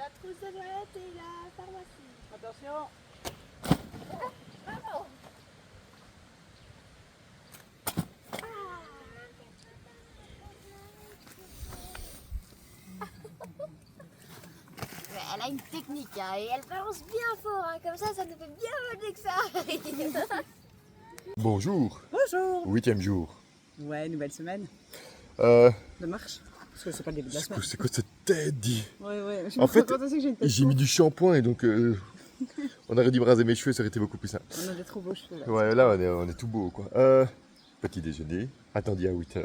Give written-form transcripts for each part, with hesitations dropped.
La trousse de toilette et la pharmacie. Attention. Bravo. Elle a une technique hein, et elle balance bien fort, hein, comme ça nous fait bien mal que ça arrive. Bonjour, Bonjour. 8e jour. Ouais, nouvelle semaine de marche. Parce que c'est pas le début de la semaine. C'est quoi cette tête dit? Ouais, je En me fait, rends compte aussi que j'ai une tête. J'ai mis du shampoing et donc on aurait dû raser mes cheveux, ça aurait été beaucoup plus simple. On a des trop beaux cheveux là. Ouais, là on est tout beau quoi. Petit déjeuner, attendu à 8h.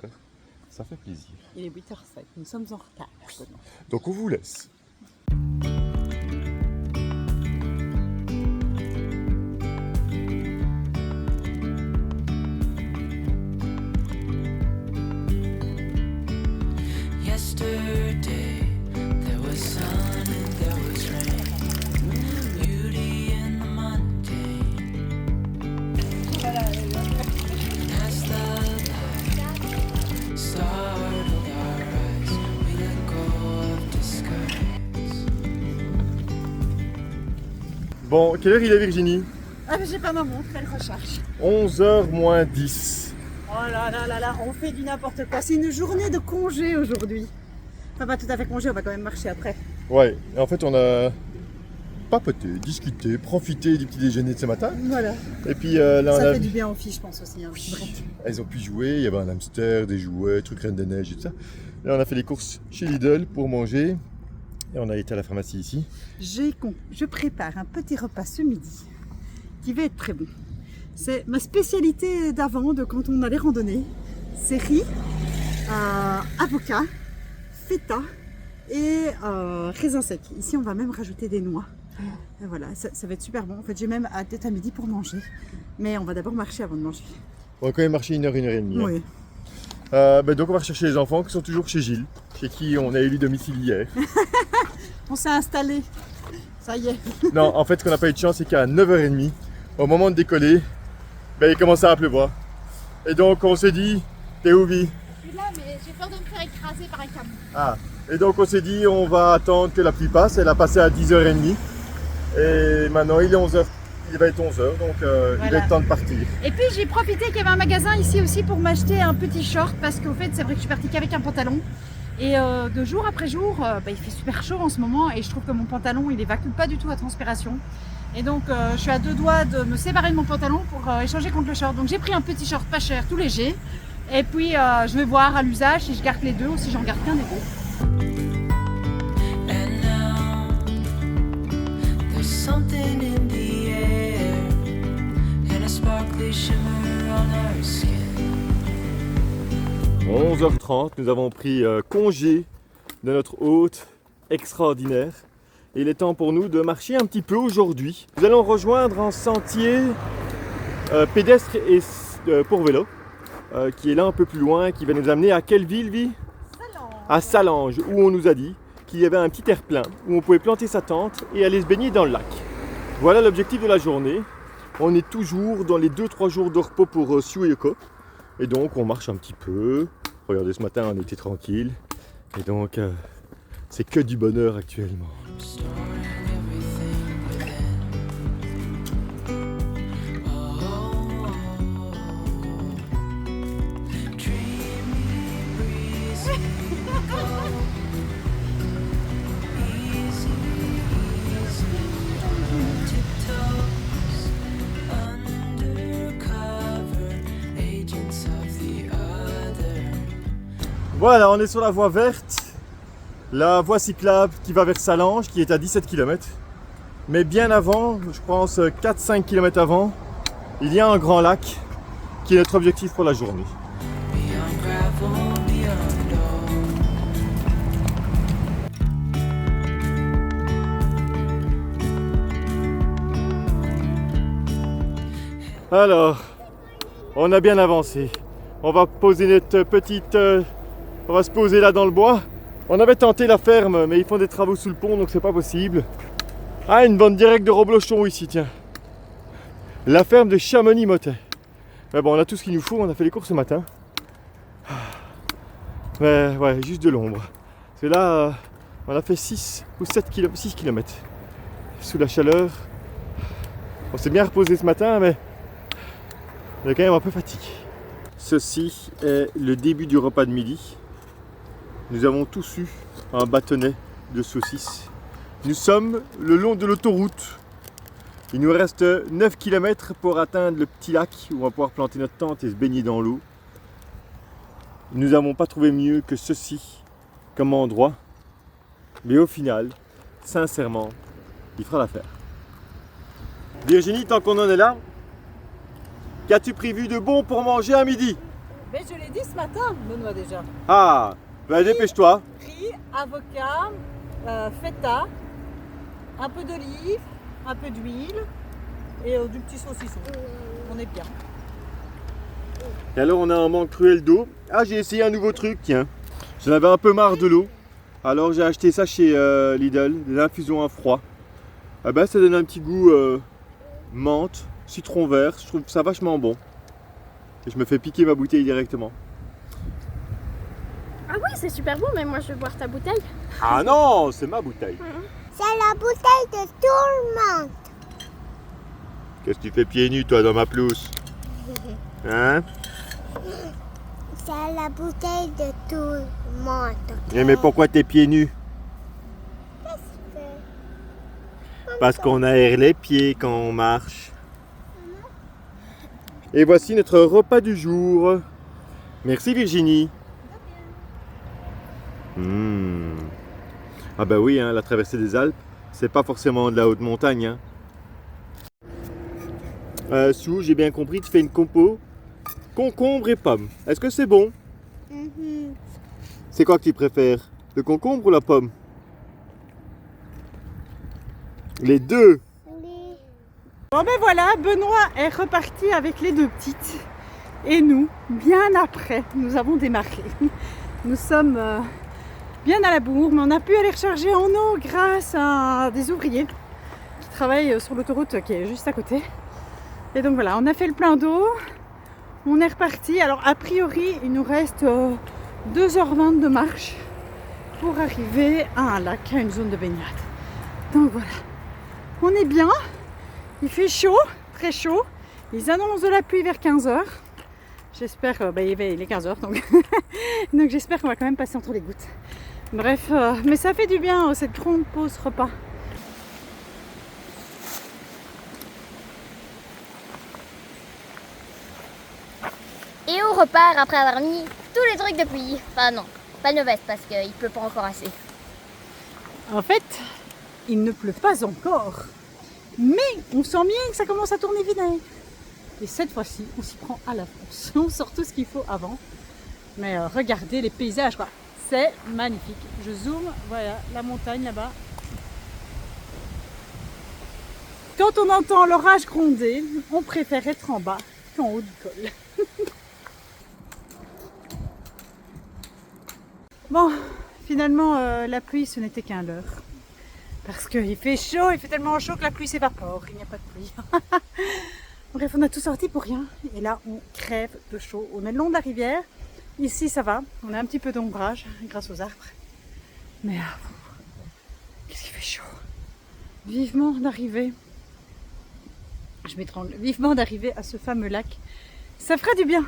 Ça fait plaisir. Il est 8h07, nous sommes en retard. Donc on vous laisse. Yesterday there was sun and there was rain, beauty in the mundane. As the light startled our eyes, we let go of disguise. Bon, quelle heure il est Virginie? Ah mais j'ai pas ma montre, elle recharge. 11h moins 10. Oh là là là là, on fait du n'importe quoi. C'est une journée de congé aujourd'hui. Enfin pas tout à fait congé, on va quand même marcher après. Ouais, et en fait on a papoté, discuté, profité du petit déjeuner de ce matin. Voilà. Et puis là on Ça a... fait du bien aux filles je pense aussi. Hein. Bref. Elles ont pu jouer, il y avait un hamster, des jouets, trucs Reine des Neiges et tout ça. Là on a fait les courses chez Lidl pour manger. Et on a été à la pharmacie ici. Je prépare un petit repas ce midi qui va être très bon. C'est ma spécialité d'avant, de quand on allait randonner. C'est riz, avocat, feta et raisin sec. Ici on va même rajouter des noix. Et voilà, ça va être super bon. En fait j'ai même hâte d'être à midi pour manger. Mais on va d'abord marcher avant de manger. On va quand même marcher 1h, 1h30. Oui. Donc on va rechercher les enfants qui sont toujours chez Gilles, chez qui on a élu domicile hier. On s'est installé. Ça y est. Non, en fait ce qu'on n'a pas eu de chance c'est qu'à 9h30, au moment de décoller, il commençait à pleuvoir. Et donc on s'est dit, t'es où Vi? Je suis là, mais j'ai peur de me faire écraser par un camion. Ah. Et donc on s'est dit on va attendre que la pluie passe, elle a passé à 10h30. Et maintenant il est 11h, il va être 11h, donc il va être temps de partir. Et puis j'ai profité qu'il y avait un magasin ici aussi pour m'acheter un petit short parce qu'au fait c'est vrai que je suis partie qu'avec un pantalon. Et de jour après jour, il fait super chaud en ce moment et je trouve que mon pantalon il évacue pas du tout la transpiration. Et donc je suis à deux doigts de me séparer de mon pantalon pour échanger contre le short. Donc j'ai pris un petit short pas cher, tout léger. Et puis je vais voir à l'usage si je garde les deux ou si j'en garde qu'un des deux. And now there's something in the air and a sparkly shimmer on our skin. 11h30, nous avons pris congé de notre hôte extraordinaire. Et il est temps pour nous de marcher un petit peu aujourd'hui. Nous allons rejoindre un sentier pédestre et pour vélo, qui est là un peu plus loin, qui va nous amener à quelle ville, Vi? À Salange, où on nous a dit qu'il y avait un petit terre-plein, où on pouvait planter sa tente et aller se baigner dans le lac. Voilà l'objectif de la journée. On est toujours dans les 2-3 jours de repos pour Sueyoko. Et donc on marche un petit peu. Regardez, ce matin on était tranquille. Et donc c'est que du bonheur actuellement. Storing everything within. Oh, dreamy, breezy, go. Easy, easy. Tiptoes, undercover, agents of the other. Voilà, on est sur la voie verte. La voie cyclable qui va vers Salange, qui est à 17 km. Mais bien avant, je pense 4-5 km avant, il y a un grand lac qui est notre objectif pour la journée. Beyond gravel, beyond all. Alors, on a bien avancé. On va poser notre petite... on va se poser là dans le bois. On avait tenté la ferme, mais ils font des travaux sous le pont, donc c'est pas possible. Ah, une bande directe de Roblochon ici, tiens. La ferme de Chamonix-Mottet. Mais bon, on a tout ce qu'il nous faut, on a fait les courses ce matin. Mais ouais, juste de l'ombre. Parce que là, On a fait 6 ou 7 km, 6 km sous la chaleur. On s'est bien reposé ce matin, mais on est quand même un peu fatigué. Ceci est le début du repas de midi. Nous avons tous eu un bâtonnet de saucisses. Nous sommes le long de l'autoroute. Il nous reste 9 km pour atteindre le petit lac où on va pouvoir planter notre tente et se baigner dans l'eau. Nous n'avons pas trouvé mieux que ceci comme endroit. Mais au final, sincèrement, il fera l'affaire. Virginie, tant qu'on en est là, qu'as-tu prévu de bon pour manger à midi? Mais je l'ai dit ce matin, Benoît déjà. Ah, bah dépêche-toi. Riz, avocat, feta, un peu d'olive, un peu d'huile et du petit saucisson. On est bien. Et alors on a un manque cruel d'eau. Ah, j'ai essayé un nouveau truc, tiens. J'en avais un peu marre de l'eau. Alors j'ai acheté ça chez Lidl, des infusions à froid. Ah ben, ça donne un petit goût menthe, citron vert. Je trouve ça vachement bon. Et je me fais piquer ma bouteille directement. Ah oui, c'est super bon, mais moi je vais boire ta bouteille. Ah non, c'est ma bouteille. C'est la bouteille de tout le monde. Qu'est-ce que tu fais pieds nus toi dans ma pelouse? Hein? C'est la bouteille de tout le monde. Eh, mais pourquoi t'es pieds nus? Parce qu'on aère les pieds quand on marche. Et voici notre repas du jour. Merci Virginie. Ah bah oui, hein, la traversée des Alpes, c'est pas forcément de la haute montagne. Hein. Sue, j'ai bien compris, tu fais une compo concombre et pomme. Est-ce que c'est bon? C'est quoi que tu préfères? Le concombre ou la pomme? Les deux. Bon ben voilà, Benoît est reparti avec les deux petites. Et nous, bien après, nous avons démarré. Nous sommes bien à la bourre, mais on a pu aller recharger en eau grâce à des ouvriers qui travaillent sur l'autoroute qui est juste à côté. Et donc voilà, on a fait le plein d'eau, on est reparti. Alors a priori, il nous reste 2h20 de marche pour arriver à un lac, à une zone de baignade. Donc voilà, on est bien, il fait chaud, très chaud. Ils annoncent de la pluie vers 15h. J'espère, il est 15h donc, donc j'espère qu'on va quand même passer entre les gouttes. Bref, mais ça fait du bien cette grande pause repas. Et on repart après avoir mis tous les trucs de pluie. Enfin non, pas nos vestes parce qu'il pleut pas encore assez. En fait, il ne pleut pas encore, mais on sent bien que ça commence à tourner vinaigre. Et cette fois-ci, on s'y prend à l'avance. On sort tout ce qu'il faut avant. Mais regardez les paysages, quoi. C'est magnifique. Je zoome, voilà, la montagne là-bas. Quand on entend l'orage gronder, on préfère être en bas qu'en haut du col. Bon, finalement, la pluie, ce n'était qu'un leurre. Parce qu'il fait chaud, il fait tellement chaud que la pluie s'évapore. Il n'y a pas de pluie. Bref, on a tout sorti pour rien. Et là, on crève de chaud. On est le long de la rivière. Ici, ça va. On a un petit peu d'ombrage grâce aux arbres. Mais qu'est-ce qu'il fait chaud. Vivement d'arriver. Je m'étrangle. Vivement d'arriver à ce fameux lac. Ça fera du bien.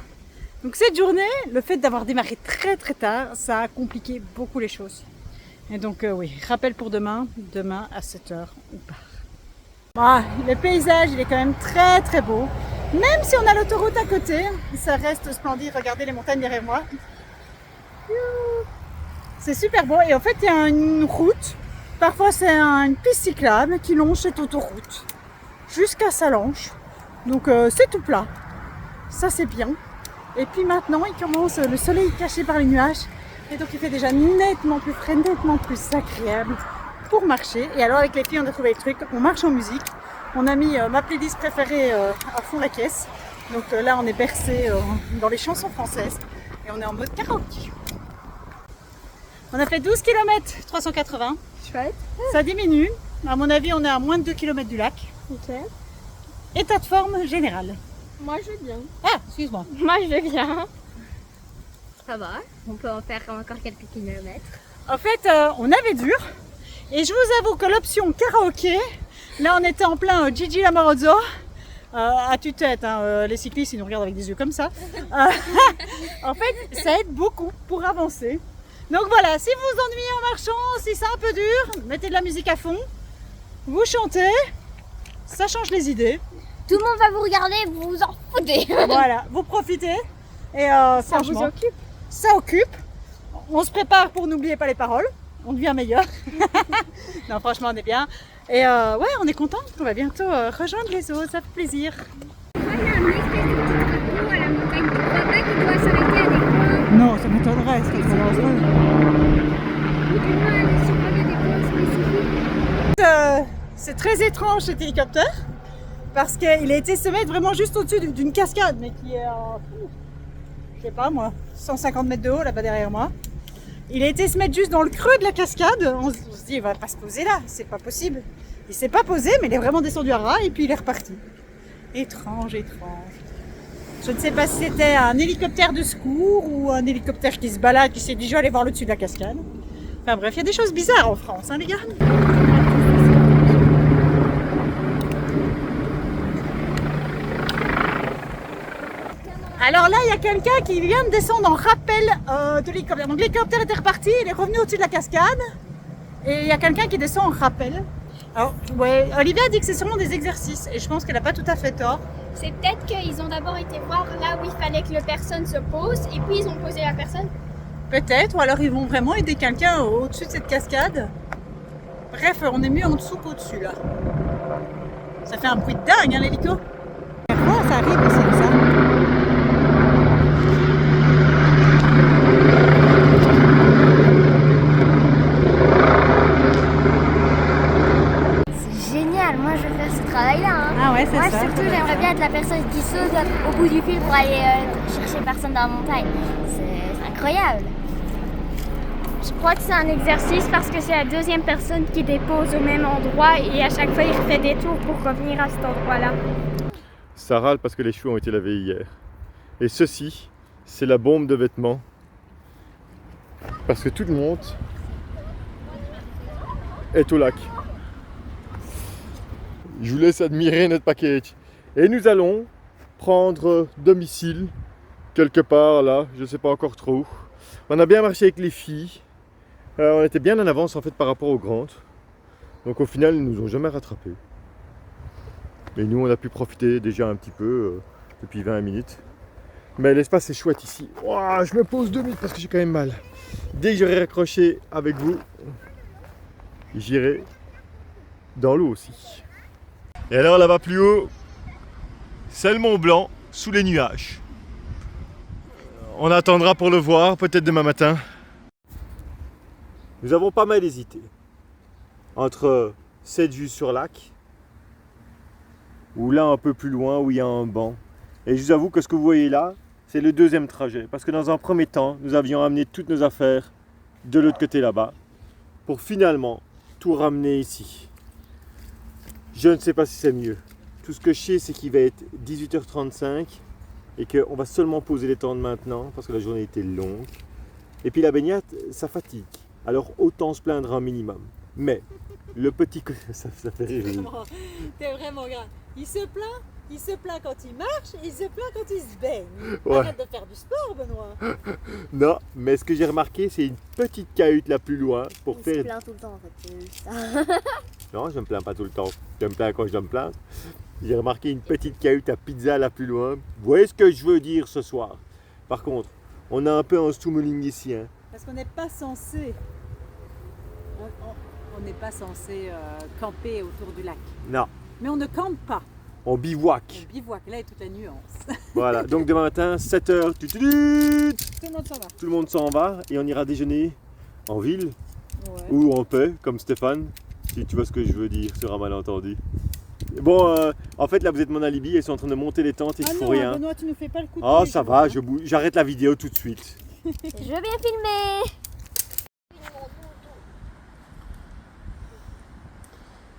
Donc cette journée, le fait d'avoir démarré très très tard, ça a compliqué beaucoup les choses. Et donc oui, rappel pour demain. Demain à 7h, on part. Ah, le paysage, il est quand même très très beau. Même si on a l'autoroute à côté, ça reste splendide. Regardez les montagnes derrière moi. C'est super beau. Et en fait, il y a une route. Parfois, c'est une piste cyclable qui longe cette autoroute jusqu'à Salanches. Donc, c'est tout plat. Ça, c'est bien. Et puis maintenant, il commence le soleil caché par les nuages. Et donc, il fait déjà nettement plus frais, nettement plus agréable pour marcher. Et alors avec les filles on a trouvé le truc, on marche en musique, on a mis ma playlist préférée à fond la caisse, donc là on est bercé dans les chansons françaises et on est en mode karaoké. On a fait 12 km 380, Chouette. ça diminue, à mon avis on est à moins de 2 km du lac. Ok. État de forme général. Moi je veux bien. Ah, excuse-moi. Moi je veux bien. Ça va, on peut en faire encore quelques kilomètres. En fait, on avait dur. Et je vous avoue que l'option karaoké, là on était en plein Gigi Lamorozzo. À tue-tête, hein, les cyclistes ils nous regardent avec des yeux comme ça. En fait, ça aide beaucoup pour avancer. Donc voilà, si vous vous ennuyez en marchant, si c'est un peu dur, mettez de la musique à fond, vous chantez, ça change les idées. Tout le monde va vous regarder, vous vous en foutez. Voilà, vous profitez et Ça vous franchement, occupe. ça occupe. On se prépare pour n'oublier pas les paroles, on devient meilleur. Non, franchement, on est bien. Et ouais, on est content. On va bientôt rejoindre les autres, ça fait plaisir. Il y a un espèce de petit drapeau à la montagne. Tu crois pas qu'il doit s'arrêter à des points Non, ça m'étonnerait, c'est trop dangereux. ou du moins aller sur un des points spécifiques? C'est très étrange cet hélicoptère parce qu'il a été se mettre vraiment juste au-dessus d'une cascade, mais qui est je sais pas moi, 150 mètres de haut là-bas derrière moi. Il a été se mettre juste dans le creux de la cascade. On se dit, il va pas se poser là, c'est pas possible. Il s'est pas posé, mais il est vraiment descendu à ras et puis il est reparti. Étrange, étrange. Je ne sais pas si c'était un hélicoptère de secours ou un hélicoptère qui se balade, qui s'est dit, je vais aller voir le dessus de la cascade. Enfin bref, il y a des choses bizarres en France, hein les gars. Alors là, il y a quelqu'un qui vient de descendre en rappel de l'hélicoptère. Donc l'hélicoptère était reparti, il est revenu au-dessus de la cascade. Et il y a quelqu'un qui descend en rappel. Alors, ouais, Olivia dit que c'est sûrement des exercices. Et je pense qu'elle n'a pas tout à fait tort. C'est peut-être qu'ils ont d'abord été voir là où il fallait que la personne se pose et puis ils ont posé la personne. Peut-être, ou alors ils vont vraiment aider quelqu'un au-dessus de cette cascade. Bref, on est mieux en dessous qu'au-dessus là. Ça fait un bruit de dingue, hein, l'hélico. Ça arrive aussi comme ça. C'est génial, moi je veux faire ce travail-là. Hein. Ah ouais, c'est Moi ça. surtout j'aimerais bien être la personne qui saute au bout du fil pour aller chercher personne dans la montagne. C'est incroyable. Je crois que c'est un exercice parce que c'est la deuxième personne qui dépose au même endroit et à chaque fois il refait des tours pour revenir à cet endroit-là. Ça râle parce que les cheveux ont été lavés hier. Et ceci, c'est la bombe de vêtements. Parce que tout le monde est au lac. Je vous laisse admirer notre package. Et nous allons prendre domicile quelque part là, je ne sais pas encore trop. On a bien marché avec les filles. On était bien en avance en fait par rapport aux grandes. Donc au final, ils ne nous ont jamais rattrapés. Et nous, on a pu profiter déjà un petit peu depuis 20 minutes. Mais l'espace est chouette ici. Ouah, je me pose 2 minutes parce que j'ai quand même mal. Dès que j'aurai raccroché avec vous, j'irai dans l'eau aussi. Et alors là-bas plus haut, c'est le Mont Blanc sous les nuages. On attendra pour le voir, peut-être demain matin. Nous avons pas mal hésité entre cette vue sur lac ou là un peu plus loin où il y a un banc. Et je vous avoue que ce que vous voyez là, c'est le deuxième trajet. Parce que dans un premier temps, nous avions amené toutes nos affaires de l'autre côté là-bas pour finalement tout ramener ici. Je ne sais pas si c'est mieux. Tout ce que je sais, c'est qu'il va être 18h35 et qu'on va seulement poser les tentes maintenant parce que la journée était longue. Et puis la baignade, ça fatigue. Alors autant se plaindre un minimum. Mais le petit... ça fait rire. T'es vraiment grave. Il se plaint quand il marche, il se plaint quand il se baigne. Ouais. Arrête de faire du sport, Benoît. Non, mais ce que j'ai remarqué, c'est une petite cahute là plus loin pour Il faire... se plaint tout le temps en fait. C'est juste ça. Non, je me plains pas tout le temps. Je me plains quand je dois me plaindre. J'ai remarqué une petite cahute à pizza là plus loin. Vous voyez ce que je veux dire ce soir. Par contre, on a un peu un stummeling ici. Hein. Parce qu'on n'est pas censé... On n'est pas censé camper autour du lac. Non, Mais on ne campe pas. on bivouac. On bivouac. Là est toute la nuance. Voilà, donc demain matin, 7h, Tout le monde s'en va. tout le monde s'en va et on ira déjeuner en ville Ouais. ou en paix, comme Stéphane, si tu vois ce que je veux dire sur un malentendu. Bon, en fait, là, vous êtes mon alibi, ils sont en train de monter les tentes et ils Ah font non, rien. Benoît, tu nous fais pas le coup de Oh, pied, ça tu va, vois. j'arrête la vidéo tout de suite. Je veux bien filmer.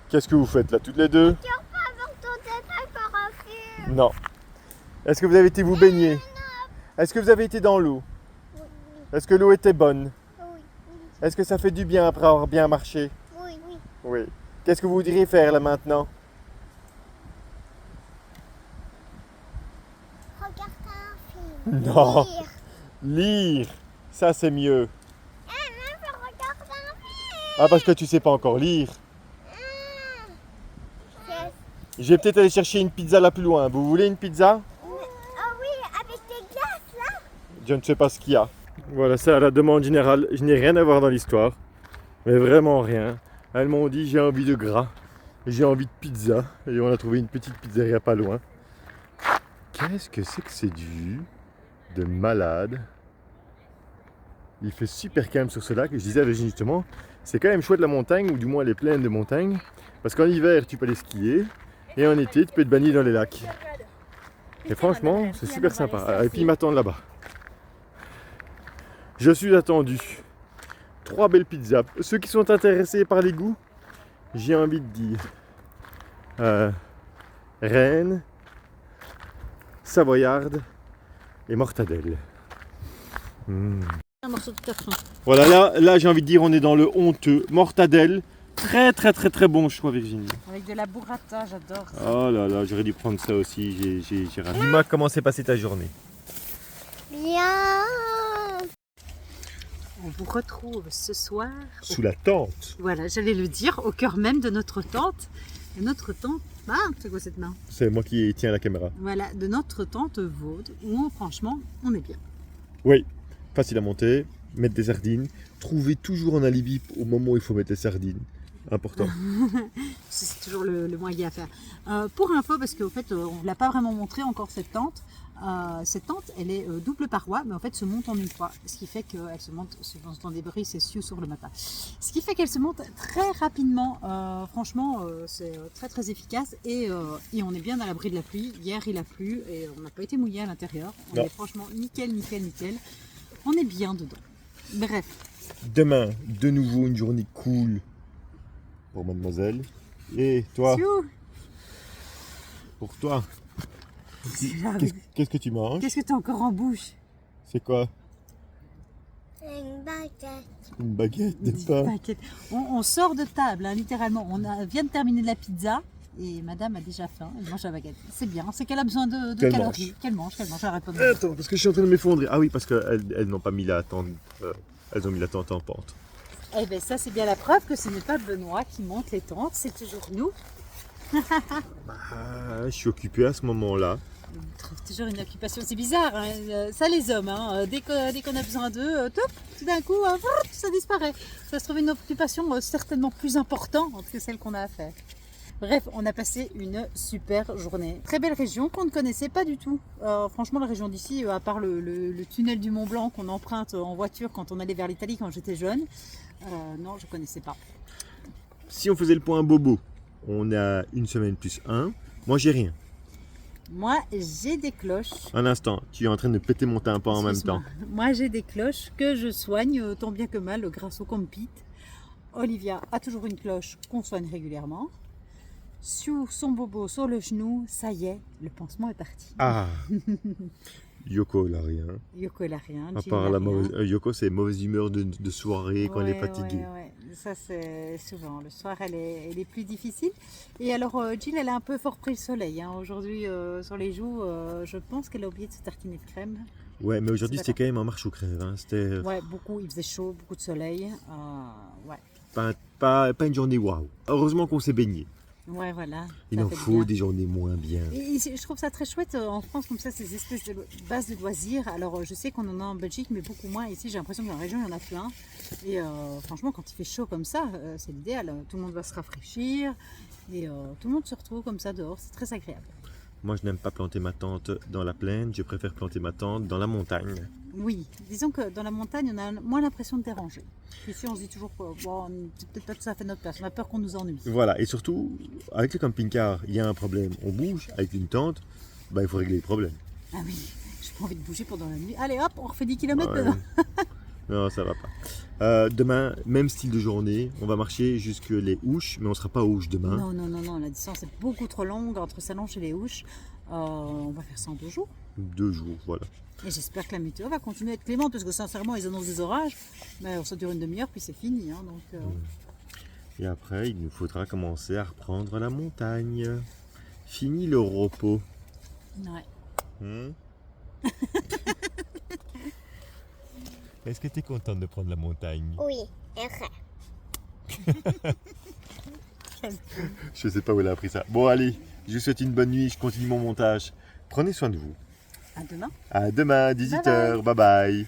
Qu'est-ce que vous faites là, toutes les deux? Non. Est-ce que vous avez été vous baigner? Est-ce que vous avez été dans l'eau? Est-ce que l'eau était bonne? Est-ce que ça fait du bien après avoir bien marché? Oui. Oui. Qu'est-ce que vous voudriez faire là maintenant? Regarde un film. Non. Lire. Lire, ça c'est mieux. Je regarde un film. Ah, parce que tu sais pas encore lire. Je vais peut-être aller chercher une pizza là plus loin. Vous voulez une pizza? Ah oui, avec des glaces là. Je ne sais pas ce qu'il y a. Voilà, c'est à la demande générale. Je n'ai rien à voir dans l'histoire. Mais vraiment rien. Elles m'ont dit j'ai envie de gras. J'ai envie de pizza. Et on a trouvé une petite pizzeria pas loin. Qu'est-ce que c'est que cette vue de malade? Il fait super calme sur ce lac. Et je disais à Virginie justement, c'est quand même chouette la montagne, ou du moins les plaines de montagne. Parce qu'en hiver, tu peux aller skier. Et en été, tu peux te baigner dans les lacs. Et franchement, c'est super sympa. Et puis ils m'attendent là-bas. Je suis attendu. 3 belles pizzas. Ceux qui sont intéressés par les goûts, j'ai envie de dire reine, savoyarde et mortadelle. Un morceau de carton. Voilà, là j'ai envie de dire on est dans le honteux. Mortadelle, très bon choix Virginie. Avec de la burrata, j'adore ça. Oh là là, j'aurais dû prendre ça aussi, j'ai raté. Dis-moi comment s'est passée ta journée. Bien. On vous retrouve ce soir. Sous la tente. Voilà, j'allais le dire, au cœur même de notre tente. Et notre tente, c'est quoi cette main? C'est moi qui tiens la caméra. Voilà, de notre tente Vaude, où franchement, on est bien. Oui, facile à monter, mettre des sardines, trouver toujours un alibi au moment où il faut mettre les sardines. Important. C'est toujours le moyen à faire. Pour info, parce qu'au fait, on ne l'a pas vraiment montré encore cette tente. Cette tente, elle est double paroi, mais en fait se monte en une fois. Ce qui fait qu'elle se monte, si vous entendez des bruits, c'est Sioux sur le matin. Ce qui fait qu'elle se monte très rapidement. Franchement, c'est très efficace. Et on est bien à l'abri de la pluie. Hier, il a plu et on n'a pas été mouillé à l'intérieur. On est franchement nickel. On est bien dedans. Bref. Demain, de nouveau une journée cool pour mademoiselle. Et toi, Sioux, pour toi, qu'est-ce que tu manges? qu'est-ce que tu as encore en bouche? C'est quoi? Une baguette. Une baguette de pain. T'inquiète. On sort de table, hein, littéralement. Vient de terminer la pizza et madame a déjà faim. Elle mange la baguette. C'est bien, c'est qu'elle a besoin de Qu'elle calories. Qu'elle mange, elle répond. Attends, parce que je suis en train de m'effondrer. Ah oui, parce qu'elles n'ont pas mis la tente. Elles ont mis la tente en pente. Eh bien, ça, c'est bien la preuve que ce n'est pas Benoît qui monte les tentes, c'est toujours nous. Je suis occupé à ce moment-là. On trouve toujours une occupation, c'est bizarre, hein. Ça les hommes, hein. Dès qu'on a besoin d'eux, top, tout d'un coup, ça disparaît. Ça se trouve une occupation certainement plus importante que celle qu'on a à faire. Bref, on a passé une super journée. Très belle région qu'on ne connaissait pas du tout. Franchement, la région d'ici, à part le tunnel du Mont Blanc qu'on emprunte en voiture quand on allait vers l'Italie quand j'étais jeune, non, je ne connaissais pas. Si on faisait le point bobo, on a une semaine plus 1. Moi, j'ai rien. Moi, j'ai des cloches. Un instant, tu es en train de péter mon tympan en même temps. Moi, j'ai des cloches que je soigne tant bien que mal grâce au Compit. Olivia a toujours une cloche qu'on soigne régulièrement. Sur son bobo sur le genou, ça y est, le pansement est parti. Ah Yoko, elle a rien. Yoko, elle a rien. À Jill, part elle a la rien. mauvaise... Yoko, c'est mauvaise humeur de soirée quand elle est fatiguée. Ouais. Ça, c'est souvent. Le soir, elle est plus difficile. Et alors, Jill, elle a un peu fort pris le soleil. Hein. Aujourd'hui, sur les joues, je pense qu'elle a oublié de se tartiner de crème. Ouais, mais aujourd'hui, C'est c'était quand même en marche ou crève. Hein. C'était Ouais, beaucoup. Il faisait chaud, beaucoup de soleil. Ouais. pas une journée waouh. Heureusement qu'on s'est baigné. Ouais, voilà. Il ça en fait faut bien. des journées moins bien. Et je trouve ça très chouette en France, comme ça, ces espèces de bases de loisirs. Alors, je sais qu'on en a en Belgique, mais beaucoup moins. Ici, j'ai l'impression que dans la région, il y en a plein. Et franchement, quand il fait chaud comme ça, c'est l'idéal. Tout le monde va se rafraîchir et tout le monde se retrouve comme ça dehors. C'est très agréable. Moi, je n'aime pas planter ma tente dans la plaine. Je préfère planter ma tente dans la montagne. Oui, disons que dans la montagne, on a moins l'impression de déranger. Ici, on se dit toujours que bon, c'est peut-être pas tout à fait notre place. On a peur qu'on nous ennuie. Voilà, et surtout, avec le camping-car, il y a un problème. On bouge. Avec une tente, il faut régler les problèmes. Ah oui, j'ai pas envie de bouger pendant la nuit. Allez hop, on refait 10 km Ouais. dedans. Non, ça va pas. Demain, même style de journée. On va marcher jusque les Ouches, mais on ne sera pas aux Ouches demain. Non, la distance est beaucoup trop longue entre Salonche et les Ouches. On va faire ça en 2 jours. 2 jours, voilà. Et j'espère que la météo va continuer à être clémente, parce que sincèrement, ils annoncent des orages, mais ça dure une demi-heure, puis c'est fini. Hein, donc, Et après, il nous faudra commencer à reprendre la montagne. Fini le repos. ouais. Hmm. Est-ce que tu es contente de prendre la montagne? Oui, enfin. Je sais pas où elle a appris ça. Bon allez, je vous souhaite une bonne nuit, je continue mon montage. Prenez soin de vous. À demain. À demain, 18h, bye bye.